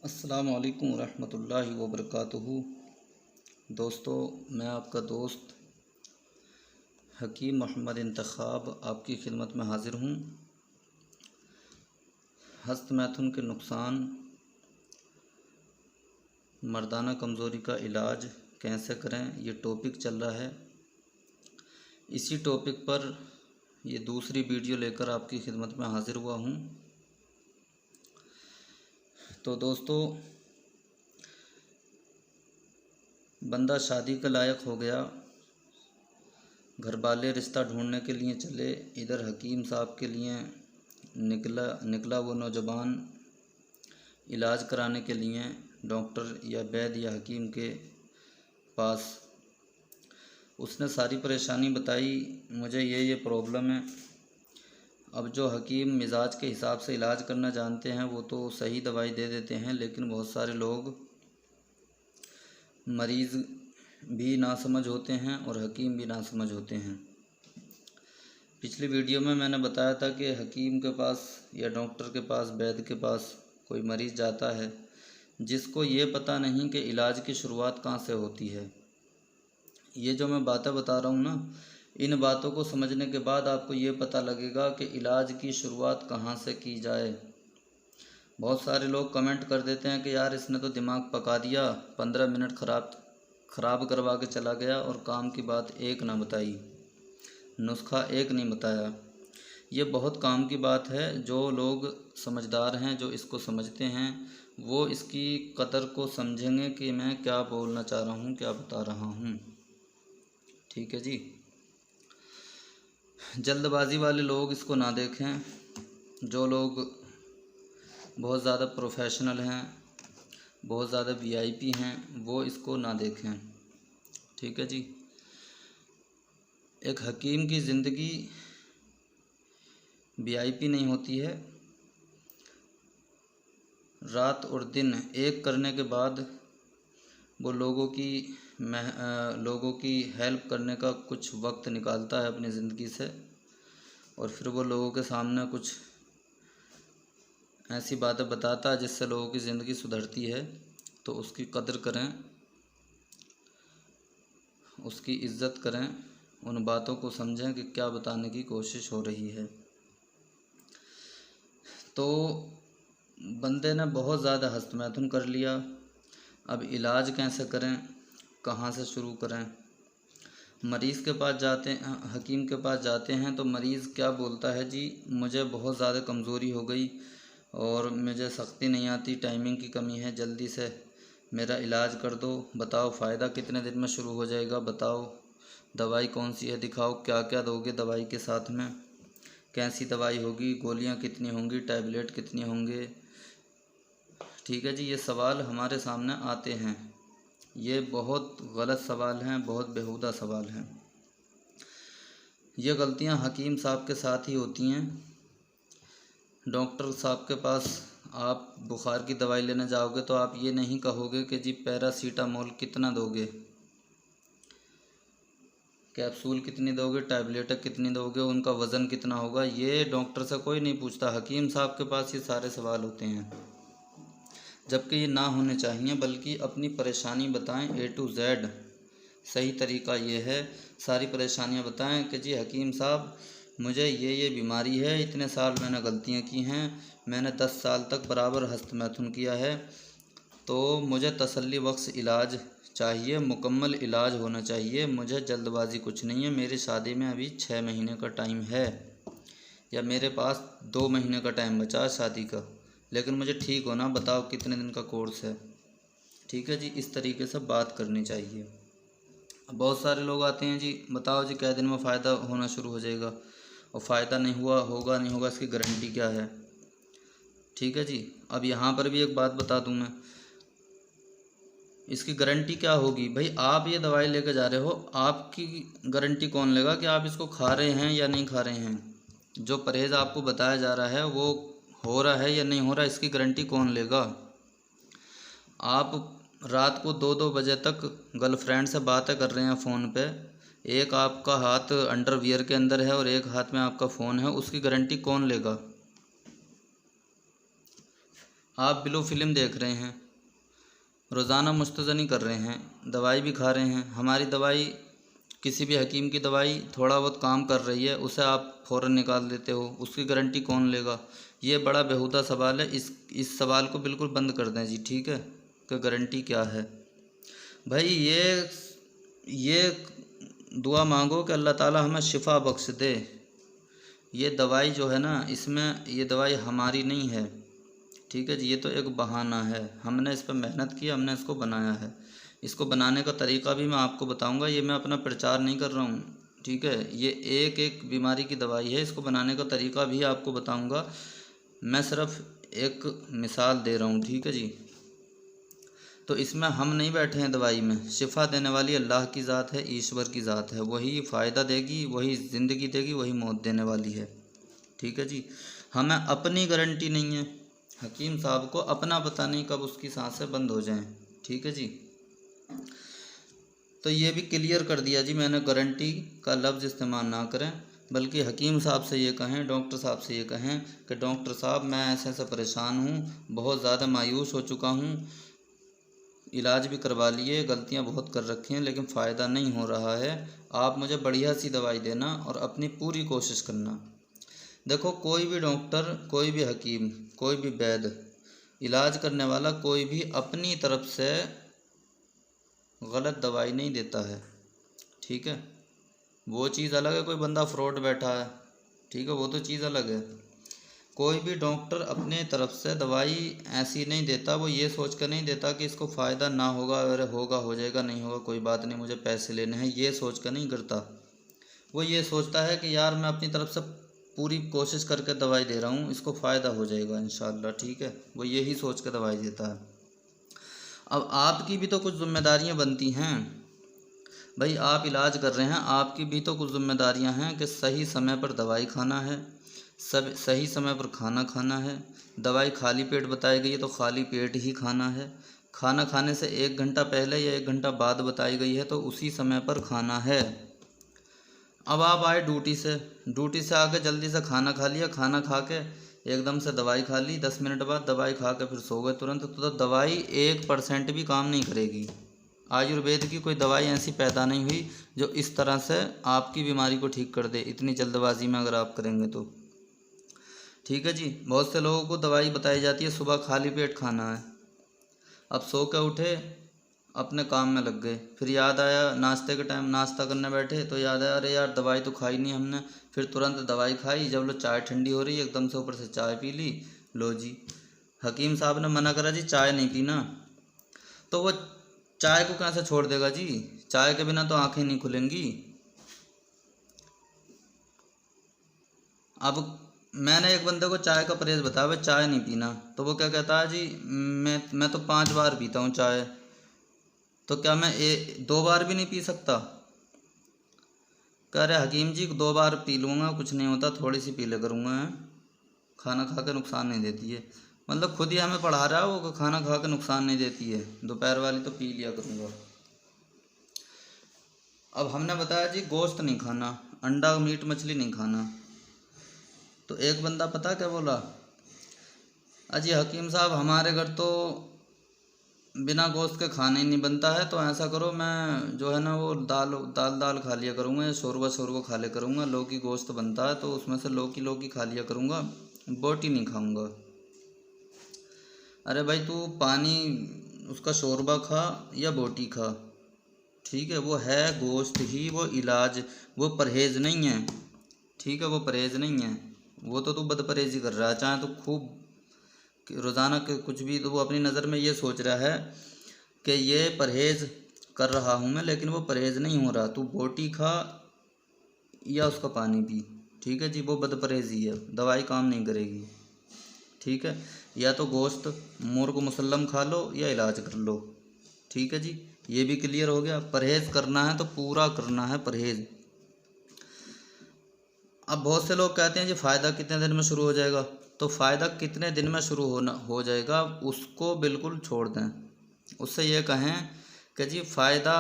अस्सलामु अलैकुम रहमतुल्लाहि व बरकातुहू। दोस्तों, मैं आपका दोस्त हकीम मोहम्मद इंतखाब आपकी खिदमत में हाज़िर हूँ। हस्त मैथुन के नुकसान, मर्दाना कमज़ोरी का इलाज कैसे करें, ये टॉपिक चल रहा है। इसी टॉपिक पर ये दूसरी वीडियो लेकर आपकी खिदमत में हाज़िर हुआ हूँ। तो दोस्तों, बंदा शादी के लायक हो गया, घर वाले रिश्ता ढूंढने के लिए चले, इधर हकीम साहब के लिए निकला वो नौजवान इलाज कराने के लिए डॉक्टर या वैद्य या हकीम के पास। उसने सारी परेशानी बताई, मुझे ये प्रॉब्लम है। अब जो हकीम मिजाज के हिसाब से इलाज करना जानते हैं वो तो सही दवाई दे देते हैं, लेकिन बहुत सारे लोग मरीज़ भी नासमझ होते हैं और हकीम भी नासमझ होते हैं। पिछली वीडियो में मैंने बताया था कि हकीम के पास या डॉक्टर के पास, वैद्य के पास कोई मरीज़ जाता है जिसको ये पता नहीं कि इलाज की शुरुआत कहाँ से होती है। ये जो मैं बातें बता रहा हूँ ना, इन बातों को समझने के बाद आपको ये पता लगेगा कि इलाज की शुरुआत कहाँ से की जाए। बहुत सारे लोग कमेंट कर देते हैं कि यार इसने तो दिमाग पका दिया, 15 मिनट ख़राब करवा के चला गया और काम की बात एक ना बताई, नुस्खा एक नहीं बताया। ये बहुत काम की बात है। जो लोग समझदार हैं, जो इसको समझते हैं, वो इसकी कदर को समझेंगे कि मैं क्या बोलना चाह रहा हूँ, क्या बता रहा हूँ। ठीक है जी। जल्दबाजी वाले लोग इसको ना देखें। जो लोग बहुत ज़्यादा प्रोफेशनल हैं, बहुत ज़्यादा वीआईपी हैं, वो इसको ना देखें। ठीक है जी। एक हकीम की ज़िंदगी वीआईपी नहीं होती है। रात और दिन एक करने के बाद वो लोगों की हेल्प करने का कुछ वक्त निकालता है अपनी ज़िंदगी से, और फिर वो लोगों के सामने कुछ ऐसी बातें बताता है जिससे लोगों की ज़िंदगी सुधरती है। तो उसकी कदर करें, उसकी इज़्ज़त करें, उन बातों को समझें कि क्या बताने की कोशिश हो रही है। तो बंदे ने बहुत ज़्यादा हस्तमैथुन कर लिया। अब इलाज कैसे करें, कहाँ से शुरू करें। मरीज़ के पास जाते हैं, हकीम के पास जाते हैं तो मरीज़ क्या बोलता है, जी मुझे बहुत ज़्यादा कमज़ोरी हो गई और मुझे सख्ती नहीं आती, टाइमिंग की कमी है, जल्दी से मेरा इलाज कर दो, बताओ फ़ायदा कितने दिन में शुरू हो जाएगा, बताओ दवाई कौन सी है, दिखाओ क्या क्या दोगे दवाई के साथ में, कैसी दवाई होगी, गोलियां कितनी होंगी, टैबलेट कितनी होंगे। ठीक है जी। ये सवाल हमारे सामने आते हैं। ये बहुत गलत सवाल हैं, बहुत बेहुदा सवाल हैं। ये गलतियां हकीम साहब के साथ ही होती हैं। डॉक्टर साहब के पास आप बुखार की दवाई लेने जाओगे तो आप ये नहीं कहोगे कि जी पैरासीटामोल कितना दोगे, कैप्सूल कितनी दोगे, टैबलेट कितनी दोगे, उनका वज़न कितना होगा। ये डॉक्टर से कोई नहीं पूछता। हकीम साहब के पास ये सारे सवाल होते हैं, जबकि ये ना होने चाहिए, बल्कि अपनी परेशानी बताएं A to Z। सही तरीका ये है, सारी परेशानियां बताएं कि जी हकीम साहब मुझे ये बीमारी है, इतने साल मैंने गलतियां की हैं, मैंने 10 साल तक बराबर हस्तमैथुन किया है, तो मुझे तसल्ली बख्श इलाज चाहिए, मुकम्मल इलाज होना चाहिए, मुझे जल्दबाजी कुछ नहीं है, मेरी शादी में अभी 6 महीने का टाइम है, या मेरे पास 2 महीने का टाइम बचा है शादी का, लेकिन मुझे ठीक होना, बताओ कितने दिन का कोर्स है। ठीक है जी। इस तरीके से बात करनी चाहिए। अब बहुत सारे लोग आते हैं, जी बताओ जी क्या दिन में फ़ायदा होना शुरू हो जाएगा, और फ़ायदा नहीं हुआ, होगा नहीं होगा, इसकी गारंटी क्या है। ठीक है जी। अब यहाँ पर भी एक बात बता दूँ मैं, इसकी गारंटी क्या होगी। भाई आप ये दवाई लेकर जा रहे हो, आपकी गारंटी कौन लेगा कि आप इसको खा रहे हैं या नहीं खा रहे हैं। जो परहेज़ आपको बताया जा रहा है वो हो रहा है या नहीं हो रहा, इसकी गारंटी कौन लेगा। आप रात को 2-2 बजे तक गर्लफ्रेंड से बातें कर रहे हैं फ़ोन पे, एक आपका हाथ अंडरवियर के अंदर है और एक हाथ में आपका फ़ोन है, उसकी गारंटी कौन लेगा। आप ब्लू फिल्म देख रहे हैं, रोज़ाना मुस्तज़नी कर रहे हैं, दवाई भी खा रहे हैं, हमारी दवाई, किसी भी हकीम की दवाई थोड़ा बहुत काम कर रही है, उसे आप फ़ौरन निकाल देते हो, उसकी गारंटी कौन लेगा? ये बड़ा बेहुदा सवाल है। इस सवाल को बिल्कुल बंद कर दें जी, ठीक है, कि गारंटी क्या है। भाई ये दुआ मांगो कि अल्लाह ताला हमें शिफा बख्श दे। ये दवाई जो है ना, इसमें ये दवाई हमारी नहीं है, ठीक है जी, ये तो एक बहाना है। हमने इस पर मेहनत की, हमने इसको बनाया है। इसको बनाने का तरीका भी मैं आपको बताऊंगा, ये मैं अपना प्रचार नहीं कर रहा हूँ, ठीक है। ये एक एक बीमारी की दवाई है, इसको बनाने का तरीका भी आपको बताऊंगा। मैं सिर्फ एक मिसाल दे रहा हूँ, ठीक है जी। तो इसमें हम नहीं बैठे हैं दवाई में, शिफा देने वाली अल्लाह की ज़ात है, ईश्वर की ज़ात है, वही फ़ायदा देगी, वही ज़िंदगी देगी, वही मौत देने वाली है, ठीक है जी। हमें अपनी गारंटी नहीं है, हकीम साहब को अपना पता नहीं कब उसकी सांसें बंद हो जाएं, ठीक है जी। तो ये भी क्लियर कर दिया जी मैंने, गारंटी का लफ्ज़ इस्तेमाल ना करें, बल्कि हकीम साहब से ये कहें, डॉक्टर साहब से ये कहें कि डॉक्टर साहब मैं ऐसे ऐसे परेशान हूँ, बहुत ज़्यादा मायूस हो चुका हूँ, इलाज भी करवा लिए, गलतियाँ बहुत कर रखी हैं, लेकिन फ़ायदा नहीं हो रहा है, आप मुझे बढ़िया सी दवाई देना और अपनी पूरी कोशिश करना। देखो, कोई भी डॉक्टर, कोई भी हकीम, कोई भी वैद्य, इलाज करने वाला कोई भी अपनी तरफ से गलत दवाई नहीं देता है, ठीक है। वो चीज़ अलग है, कोई बंदा फ्रॉड बैठा है, ठीक है, वो तो चीज़ अलग है। कोई भी डॉक्टर अपने तरफ से दवाई ऐसी नहीं देता, वो ये सोच कर नहीं देता कि इसको फ़ायदा ना होगा, अरे होगा, हो जाएगा, नहीं होगा कोई बात नहीं, मुझे पैसे लेने हैं, ये सोच कर नहीं करता। वो ये सोचता है कि यार मैं अपनी तरफ से पूरी कोशिश करके दवाई दे रहा हूँ, इसको फ़ायदा हो जाएगा इंशाल्लाह, ठीक है। वो यही सोच कर दवाई देता है। अब आपकी भी तो कुछ जिम्मेदारियाँ बनती हैं भाई, आप इलाज कर रहे हैं, आपकी भी तो कुछ जिम्मेदारियां हैं कि सही समय पर दवाई खाना है, सब सही समय पर खाना खाना है। दवाई खाली पेट बताई गई है तो खाली पेट ही खाना है। खाना खाने से 1 घंटा पहले या 1 घंटा बाद बताई गई है तो उसी समय पर खाना है। अब आप आए ड्यूटी से आके जल्दी से खाना खा लिया, खाना खा के एकदम से दवाई खा ली, 10 मिनट बाद दवाई खा के फिर सो गए तुरंत, तो दवाई 1% भी काम नहीं करेगी। आयुर्वेद की कोई दवाई ऐसी पैदा नहीं हुई जो इस तरह से आपकी बीमारी को ठीक कर दे, इतनी जल्दबाजी में अगर आप करेंगे तो, ठीक है जी। बहुत से लोगों को दवाई बताई जाती है सुबह खाली पेट खाना है, अब सो के उठे, अपने काम में लग गए, फिर याद आया नाश्ते के टाइम नाश्ता करने बैठे तो याद आया अरे यार दवाई तो खाई नहीं हमने, फिर तुरंत दवाई खाई, जब लो चाय ठंडी हो रही है एकदम से ऊपर से चाय पी ली, लो जी हकीम साहब ने मना करा जी चाय नहीं पीना, तो वो चाय को कैसे छोड़ देगा जी? चाय के बिना तो आंखें नहीं खुलेंगी। अब मैंने एक बंदे को चाय का परहेज बताया, भाई चाय नहीं पीना, तो वो क्या कहता है जी, मैं तो 5 बार पीता हूँ चाय, तो क्या मैं 2 बार भी नहीं पी सकता? कह रहे हकीम जी 2 बार पी लूँगा कुछ नहीं होता, थोड़ी सी पी ले करूँगा, खाना खा के नुकसान नहीं देती है। मतलब खुद ही हमें पढ़ा रहा है वो, खाना खा के नुकसान नहीं देती है, दोपहर वाली तो पी लिया करूँगा। अब हमने बताया जी गोश्त नहीं खाना, अंडा मीट मछली नहीं खाना, तो एक बंदा पता क्या बोला, अजी हकीम साहब हमारे घर तो बिना गोश्त के खाना ही नहीं बनता है, तो ऐसा करो मैं जो है ना वो दाल दाल दाल खा लिया करूँगा, या शोरबा खा लिया करूँगा, लौकी गोश्त बनता है तो उसमें से लौकी खा लिया करूँगा, बोटी नहीं खाऊँगा। अरे भाई तू पानी उसका शोरबा खा या बोटी खा, ठीक है, वो है गोश्त ही, वो इलाज, वो परहेज़ नहीं है, ठीक है, वो परहेज़ नहीं है, वो तो तू बदपरहेज़ी कर रहा है, चाहे तो खूब रोज़ाना के कुछ भी, तो वो अपनी नज़र में ये सोच रहा है कि ये परहेज़ कर रहा हूँ मैं, लेकिन वो परहेज़ नहीं हो रहा, तू बोटी खा या उसका पानी पी, ठीक है जी, वो बदपरहेज़ी है, दवाई काम नहीं करेगी, ठीक है। या तो गोश्त मुर्ग मुसल्लम खा लो या इलाज कर लो, ठीक है जी, ये भी क्लियर हो गया। परहेज़ करना है तो पूरा करना है परहेज़। अब बहुत से लोग कहते हैं जी फ़ायदा कितने दिन में शुरू हो जाएगा, तो फ़ायदा कितने दिन में शुरू हो जाएगा उसको बिल्कुल छोड़ दें, उससे ये कहें कि जी फ़ायदा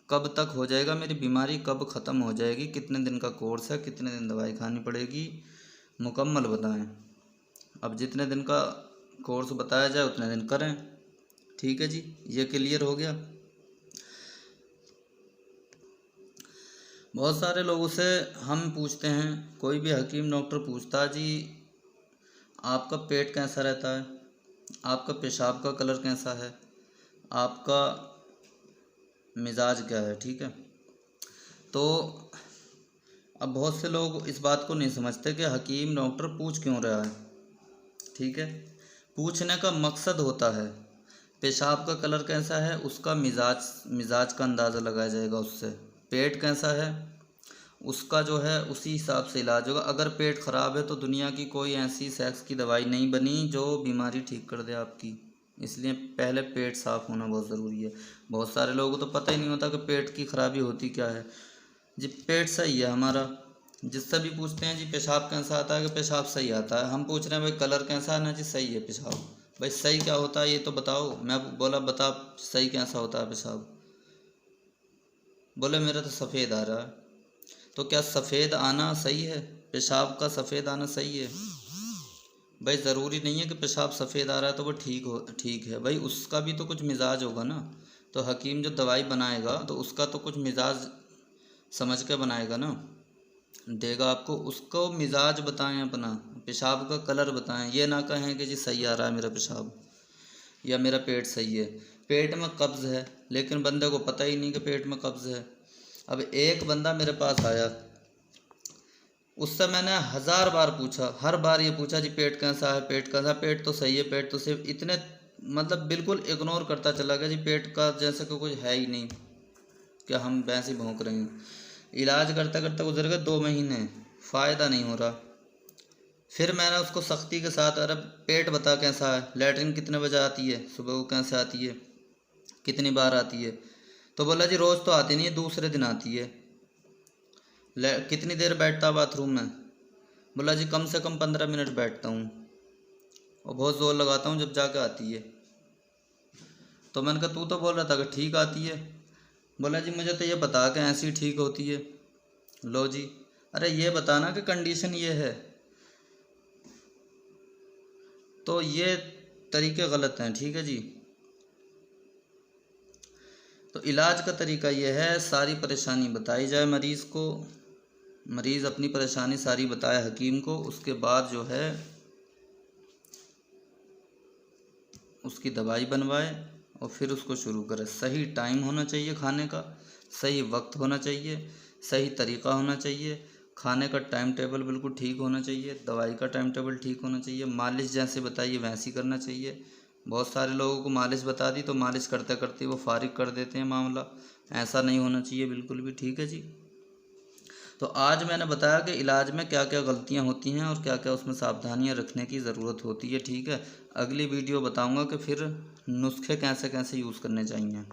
कब तक हो जाएगा, मेरी बीमारी कब ख़त्म हो जाएगी, कितने दिन का कोर्स है, कितने दिन दवाई खानी पड़ेगी, मुकम्मल बताएं। अब जितने दिन का कोर्स बताया जाए उतने दिन करें। ठीक है जी, ये क्लियर हो गया। बहुत सारे लोगों से हम पूछते हैं, कोई भी हकीम डॉक्टर पूछता है जी आपका पेट कैसा रहता है, आपका पेशाब का कलर कैसा है, आपका मिजाज क्या है। ठीक है, तो अब बहुत से लोग इस बात को नहीं समझते कि हकीम डॉक्टर पूछ क्यों रहा है। ठीक है, पूछने का मकसद होता है पेशाब का कलर कैसा है, उसका मिजाज का अंदाज़ा लगाया जाएगा उससे। पेट कैसा है उसका जो है उसी हिसाब से इलाज होगा। अगर पेट ख़राब है तो दुनिया की कोई ऐसी सेक्स की दवाई नहीं बनी जो बीमारी ठीक कर दे आपकी। इसलिए पहले पेट साफ़ होना बहुत ज़रूरी है। बहुत सारे लोगों को तो पता ही नहीं होता कि पेट की खराबी होती क्या है। जी पेट सही है हमारा, जिससे भी पूछते हैं जी पेशाब कैसा आता है कि पेशाब सही आता है। हम पूछ रहे हैं भाई कलर कैसा है ना जी, सही है पेशाब। भाई सही क्या होता है ये तो बताओ। मैं बोला बता सही कैसा होता है पेशाब, बोले मेरा तो सफ़ेद आ रहा है। तो क्या सफ़ेद आना सही है? पेशाब का सफ़ेद आना सही है? भाई ज़रूरी नहीं है कि पेशाब सफ़ेद आ रहा है तो वो ठीक है भाई, उसका भी तो कुछ मिजाज होगा ना। तो हकीम जो दवाई बनाएगा तो उसका तो कुछ मिजाज समझ के बनाएगा ना, देगा आपको। उसको मिजाज बताएं अपना, पेशाब का कलर बताएं। ये ना कहें कि जी सही आ रहा है मेरा पेशाब या मेरा पेट सही है। पेट में कब्ज़ है लेकिन बंदे को पता ही नहीं कि पेट में कब्ज़ है। अब एक बंदा मेरे पास आया, उससे मैंने 1000 बार पूछा, हर बार ये पूछा जी पेट कैसा है, पेट कैसा है, पेट तो सही है, पेट तो सिर्फ इतने मतलब बिल्कुल इग्नोर करता चला गया जी, पेट का जैसे कि कुछ है ही नहीं, क्या हम भैंस ही भौंक रहे हैं। इलाज करते करते गुजर गए 2 महीने, फ़ायदा नहीं हो रहा। फिर मैंने उसको सख्ती के साथ, अरे पेट बता कैसा है, लैट्रिन कितने बजे आती है, सुबह को कैसे आती है, कितनी बार आती है। तो बोला जी रोज़ तो आती नहीं है, दूसरे दिन आती है। कितनी देर बैठता बाथरूम में? बोला जी कम से कम 15 मिनट बैठता हूँ और बहुत ज़ोर लगाता हूँ जब जाके आती है। तो मैंने कहा तू तो बोल रहा था कि ठीक आती है। बोला जी मुझे तो ये बता के ऐसी ठीक होती है। लो जी, अरे ये बताना कि कंडीशन ये है। तो ये तरीके गलत हैं। ठीक है जी, तो इलाज का तरीका ये है, सारी परेशानी बताई जाए मरीज़ को, मरीज़ अपनी परेशानी सारी बताए हकीम को, उसके बाद जो है उसकी दवाई बनवाए और फिर उसको शुरू करें। सही टाइम होना चाहिए खाने का, सही वक्त होना चाहिए, सही तरीका होना चाहिए, खाने का टाइम टेबल बिल्कुल ठीक होना चाहिए, दवाई का टाइम टेबल ठीक होना चाहिए, मालिश जैसे बताइए वैसी करना चाहिए। बहुत सारे लोगों को मालिश बता दी तो मालिश करते करते वो फारिग कर देते हैं मामला, ऐसा नहीं होना चाहिए बिल्कुल भी। ठीक है जी, तो आज मैंने बताया कि इलाज में क्या क्या गलतियां होती हैं और क्या क्या उसमें सावधानियां रखने की ज़रूरत होती है। ठीक है, अगली वीडियो बताऊंगा कि फिर नुस्खे कैसे कैसे यूज़ करने चाहिए।